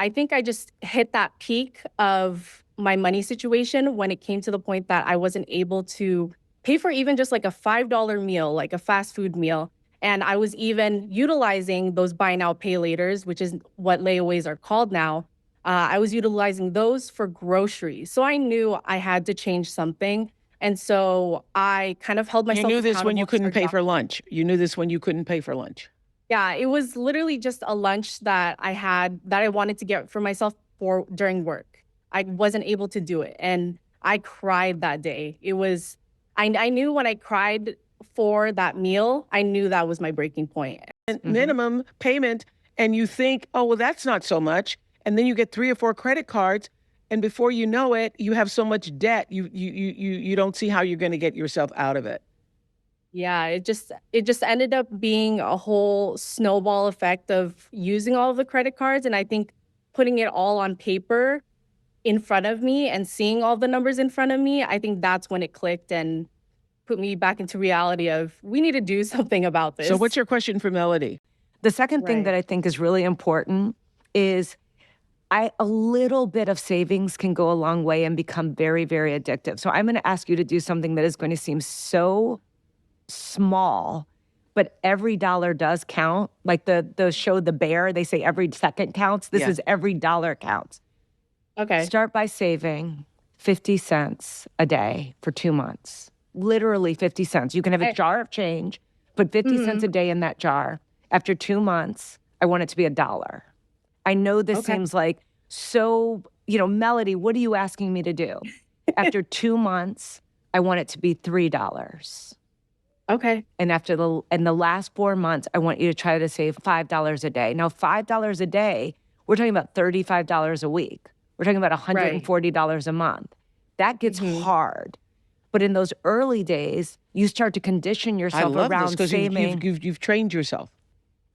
I think I just hit that peak of my money situation when it came to the point that I wasn't able to pay for even just like a $5 meal, like a fast food meal. And I was even utilizing those buy now, pay laters, which is what layaways are called now. I was utilizing those for groceries. So I knew I had to change something. And so I kind of held You myself knew this when you accountable to couldn't start pay for dropping. lunch. You knew this when you couldn't pay for lunch. Yeah, it was literally just a lunch that I had that I wanted to get for myself for during work. I wasn't able to do it, and I cried that day. I knew when I cried for that meal, I knew that was my breaking point. And minimum payment, and you think, oh, well, that's not so much. And then you get 3 or 4 credit cards, and before you know it, you have so much debt, you don't see how you're going to get yourself out of it. Yeah, it just ended up being a whole snowball effect of using all of the credit cards, and I think putting it all on paper in front of me and seeing all the numbers in front of me, I think that's when it clicked and put me back into reality of we need to do something about So what's this. your question for Melody? The second thing that Right. I think is really important is a little bit of savings can go a long way and become very, very addictive. So I'm going to ask you to do something that is going to seem so small, but every dollar does count. Like the show The Bear, they say every second counts. This Yeah. is every dollar counts. Okay. Start by saving 50 cents a day for 2 months. Literally 50 cents. You can have a jar of change, put 50 cents a day in that jar. After 2 months, I want it to be $1. I know this Okay. seems like so, Melody, what are you asking me to do? After 2 months, I want it to be $3. Okay. And in the last 4 months, I want you to try to save $5 a day. Now, $5 a day, we're talking about $35 a week. We're talking about $140 a month. That gets hard. But in those early days, you start to condition I yourself love this around because saving. you've trained yourself.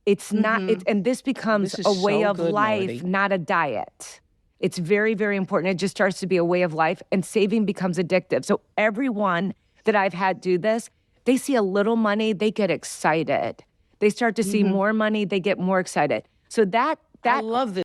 It's not, and this becomes This is a way so of good, life, Melody. not a diet. It's very, very important. It just starts to be a way of life, and saving becomes addictive. So everyone that I've had do this, they see a little money, they get excited. They start to see more money, they get more excited. So I love this.